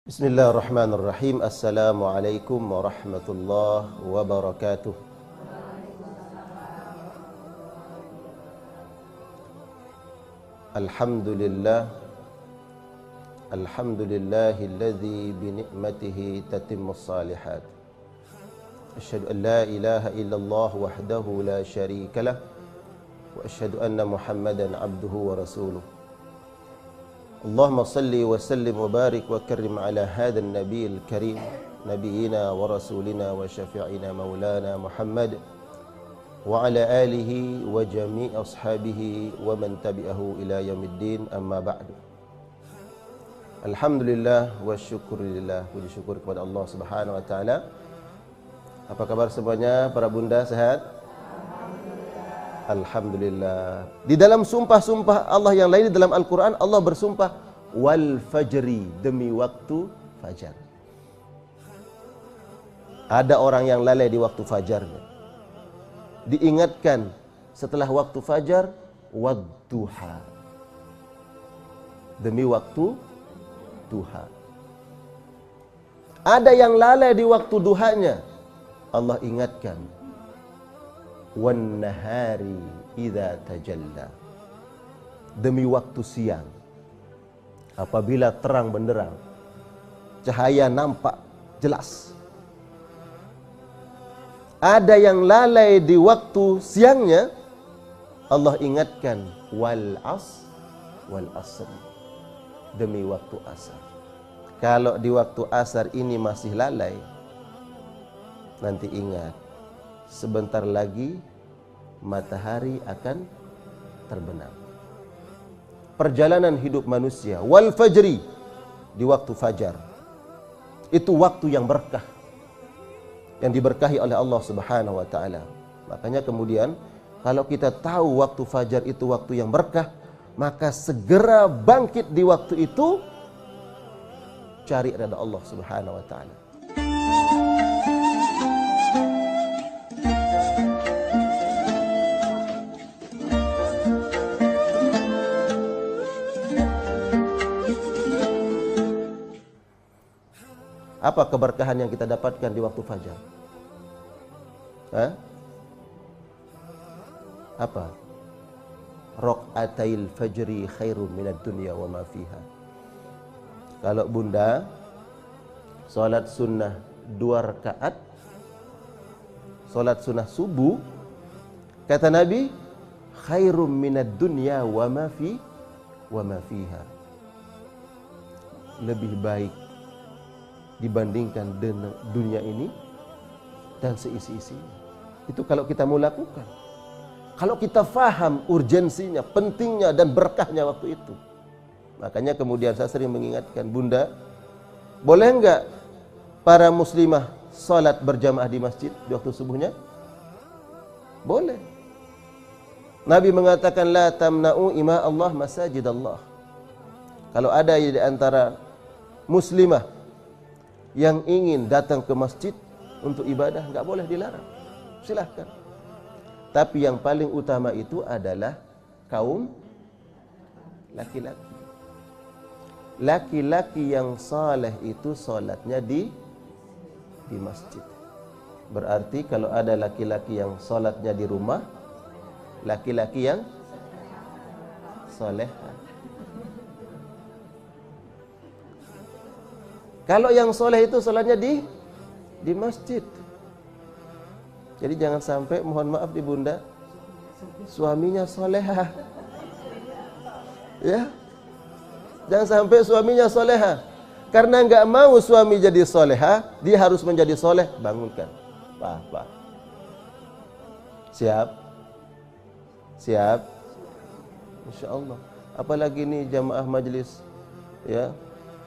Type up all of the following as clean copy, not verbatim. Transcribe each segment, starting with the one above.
Bismillahirrahmanirrahim. Assalamualaikum warahmatullahi wabarakatuh. Alhamdulillah. Alhamdulillahilladzi bini'matihi tatimmus salihat. Asyhadu an la ilaha illallah wahdahu la syarikalah wa asyhadu anna Muhammadan abduhu wa rasuluh. Allahumma salli wa sallim wa barik wa karrim ala hadzal nabiyil karim nabiyina wa rasulina wa syafi'ina maulana Muhammad wa ala alihi wa jami' ashabihi wa man tabi'ahu ila yaumiddin, amma ba'du. Alhamdulillah wa syukurillah, puji syukur kepada Allah Subhanahu wa taala. Apa kabar semuanya para bunda, sehat? Alhamdulillah. Di dalam sumpah-sumpah Allah yang lain di dalam Al-Quran, Allah bersumpah wal fajri, demi waktu fajar. Ada orang yang lalai di waktu fajarnya. Diingatkan setelah waktu fajar, wadduha, demi waktu duha. Ada yang lalai di waktu duhanya, Allah ingatkan wan nahari idza tajalla, demi waktu siang apabila terang benderang, cahaya nampak jelas. Ada yang lalai di waktu siangnya, Allah ingatkan wal asr, demi waktu asar. Kalau di waktu asar ini masih lalai, nanti ingat, sebentar lagi matahari akan terbenam. Perjalanan hidup manusia wal fajri, di waktu fajar. Itu waktu yang berkah, yang diberkahi oleh Allah Subhanahu wa taala. Makanya kemudian kalau kita tahu waktu fajar itu waktu yang berkah, maka segera bangkit di waktu itu, cari ridha Allah Subhanahu wa taala. Apa keberkahan yang kita dapatkan di waktu fajar? Apa? Raq'atail fajri khairum minad dunya wa ma fiha. Kalau bunda salat sunnah 2 rakaat, salat sunnah subuh, kata Nabi, khairum minad dunya wa ma fiha. Lebih baik dibandingkan dunia ini dan seisi-isinya. Itu kalau kita mau lakukan. Kalau kita faham urgensinya, pentingnya dan berkahnya waktu itu. Makanya kemudian saya sering mengingatkan, bunda, boleh enggak para muslimah salat berjamaah di masjid di waktu subuhnya? Boleh. Nabi mengatakan la tamna'u ima Allah masajid Allah. Kalau ada di antara muslimah yang ingin datang ke masjid untuk ibadah, enggak boleh dilarang. Silahkan. Tapi yang paling utama itu adalah kaum laki-laki. Laki-laki yang saleh itu salatnya di masjid. Berarti kalau ada laki-laki yang salatnya di rumah, laki-laki yang saleh. Kalau yang soleh itu solatnya di masjid. Jadi jangan sampai, mohon maaf di bunda, suaminya soleha. Ya, jangan sampai suaminya soleha. Karena enggak mau suami jadi soleha, dia harus menjadi soleh. Bangunkan, Pak. Siap? Insya Allah. Apalagi ini jamaah majelis, ya,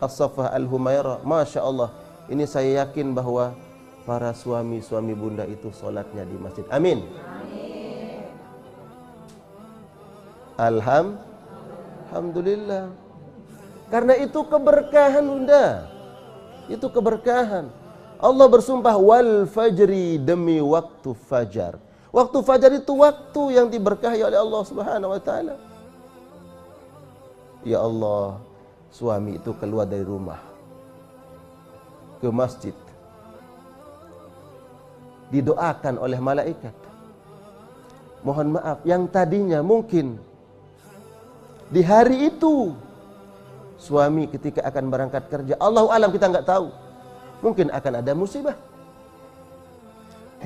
As-Saffah Al-Humairah, Masya Allah. Ini saya yakin bahwa para suami-suami bunda itu solatnya di masjid. Amin. Alhamdulillah. Karena itu keberkahan bunda. Itu keberkahan. Allah bersumpah wal fajri, demi waktu fajar. Waktu fajar itu waktu yang diberkahi oleh Allah Subhanahu wa taala. Ya Allah, suami itu keluar dari rumah ke masjid, didoakan oleh malaikat. Mohon maaf, yang tadinya mungkin di hari itu suami ketika akan berangkat kerja, Allahu alam kita nggak tahu, mungkin akan ada musibah.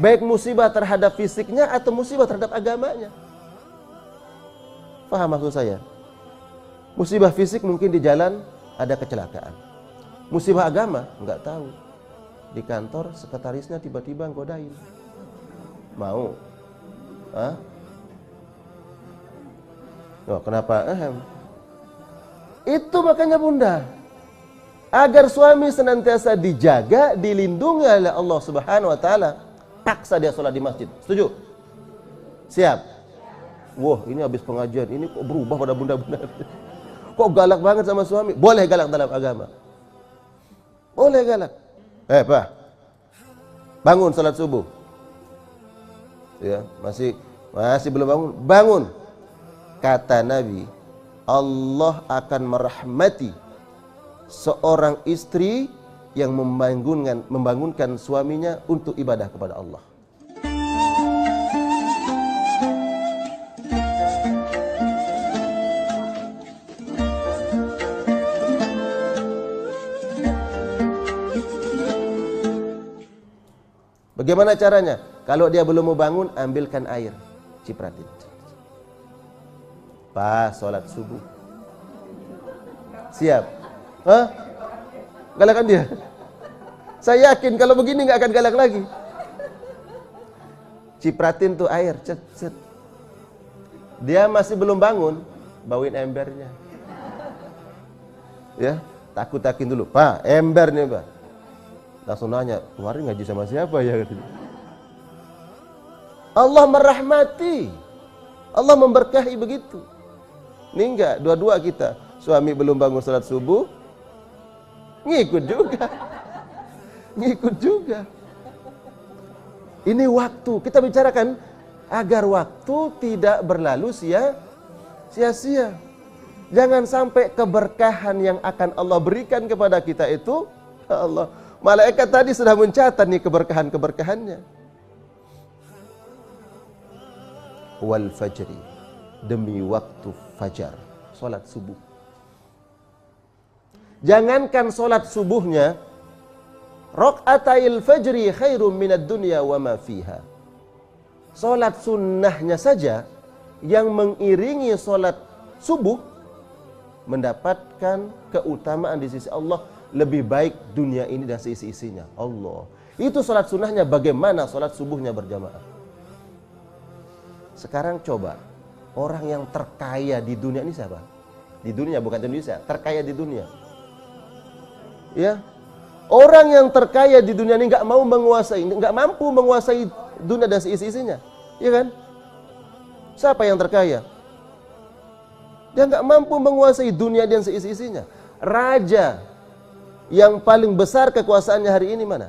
Baik musibah terhadap fisiknya atau musibah terhadap agamanya. Paham maksud saya? Musibah fisik mungkin di jalan ada kecelakaan. Musibah agama nggak tahu. Di kantor sekretarisnya tiba-tiba godain. Mau? Hah? Oh, kenapa? Itu makanya bunda, agar suami senantiasa dijaga, dilindungi oleh Allah Subhanahu wa taala, paksa dia sholat di masjid. Setuju? Siap? Wah, ini habis pengajian, ini kok berubah pada bunda-bunda. Kok galak banget sama suami? Boleh galak dalam agama. Boleh galak. Pak, bangun sholat subuh. Ya, masih belum bangun. Bangun. Kata Nabi, Allah akan merahmati seorang istri yang membangunkan suaminya untuk ibadah kepada Allah. Bagaimana caranya? Kalau dia belum mau bangun, ambilkan air, cipratin. Pas sholat subuh. Siap? Hah? Galakan dia? Saya yakin kalau begini nggak akan galak lagi. Cipratin tuh air, cet, cet. Dia masih belum bangun, bawain embernya. Ya, takut-takin dulu. Pak, ember nih Pak. Langsung nanya, kemarin ngaji sama siapa ya? Allah merahmati, Allah memberkahi begitu. Ini enggak, dua-dua kita. Suami belum bangun salat subuh, ngikut juga. Ngikut juga. Ini waktu, kita bicarakan agar waktu tidak berlalu sia-sia. Jangan sampai keberkahan yang akan Allah berikan kepada kita itu, Allah, malaikat tadi sudah mencatat nih keberkahan-keberkahannya. Wal fajri, demi waktu fajar, solat subuh. Jangankan solat subuhnya, raq'atail fajri khairum minad dunya wa ma fiha. Solat sunnahnya saja yang mengiringi solat subuh mendapatkan keutamaan di sisi Allah lebih baik dunia ini dan seisi-isinya. Allah. Itu solat sunnahnya, bagaimana solat subuhnya berjamaah. Sekarang coba, orang yang terkaya di dunia ini siapa? Di dunia, bukan di Indonesia, terkaya di dunia. Ya, orang yang terkaya di dunia ini nggak mampu menguasai dunia dan seisi-isinya, ya kan? Siapa yang terkaya? Dia nggak mampu menguasai dunia dan seisi-isinya. Raja yang paling besar kekuasaannya hari ini mana?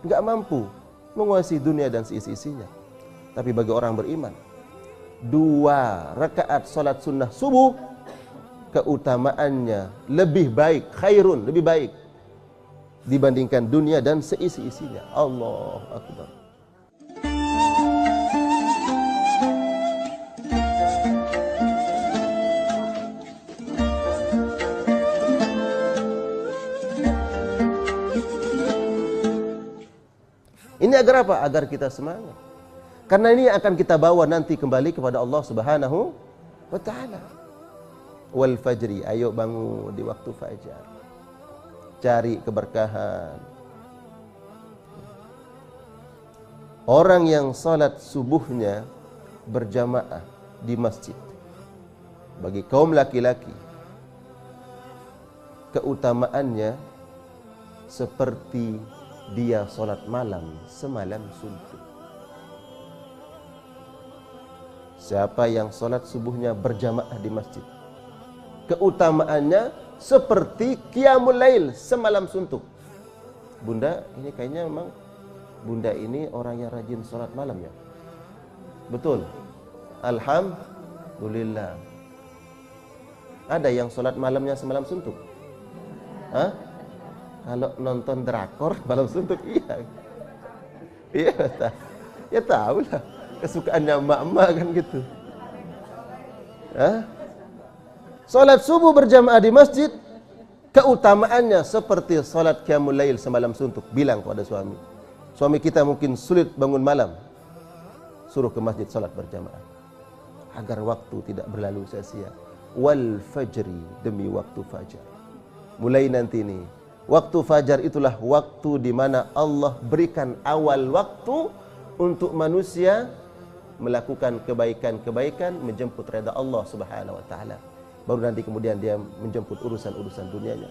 Nggak mampu menguasai dunia dan seisi-isinya. Tapi bagi orang beriman, 2 rakaat salat sunnah subuh keutamaannya lebih baik, khairun, lebih baik dibandingkan dunia dan seisi-isinya. Allahu Akbar. Ini agar apa? Agar kita semangat. Karena ini akan kita bawa nanti kembali kepada Allah Subhanahu wa ta'ala. Wal fajri, ayo bangun di waktu fajar. Cari keberkahan. Orang yang salat subuhnya berjamaah di masjid, bagi kaum laki-laki, keutamaannya seperti dia salat malam semalam suntuk. Siapa yang salat subuhnya berjamaah di masjid, keutamaannya seperti qiyamul lail semalam suntuk. Bunda, ini kayaknya memang bunda ini orang yang rajin salat malam ya? Betul? Alhamdulillah. Ada yang salat malamnya semalam suntuk? Hah? Kalau nonton drakor malam suntuk, iya. Iya, ya tahu lah. Kesukaannya emak-emak kan gitu. Salat subuh berjamaah di masjid, keutamaannya seperti salat qiyamul lail semalam suntuk. Bilang kepada suami. Suami kita mungkin sulit bangun malam, suruh ke masjid salat berjamaah. Agar waktu tidak berlalu sia-sia. Wal fajri, demi waktu fajar. Mulai nanti nih, waktu fajar itulah waktu di mana Allah berikan awal waktu untuk manusia melakukan kebaikan-kebaikan, menjemput redha Allah Subhanahu wa taala. Baru nanti kemudian dia menjemput urusan-urusan dunianya.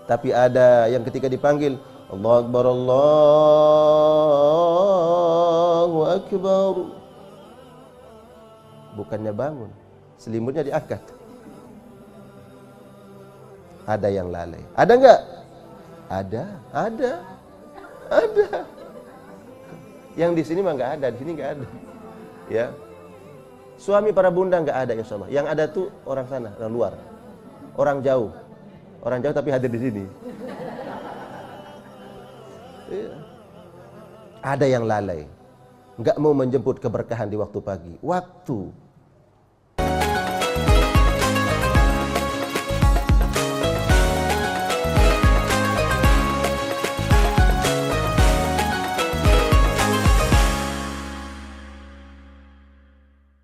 Tapi ada yang ketika dipanggil Allahu Akbar, Allahu Akbar, bukannya bangun, selimutnya diangkat. Ada yang lalai. Ada enggak? Ada. Yang di sini mah enggak ada, di sini enggak ada. Ya. Suami para bunda enggak ada insyaallah. Yang ada tuh orang sana, orang luar. Orang jauh. Orang jauh tapi hadir di sini. Ya. Ada yang lalai. Enggak mau menjemput keberkahan di waktu pagi. Waktu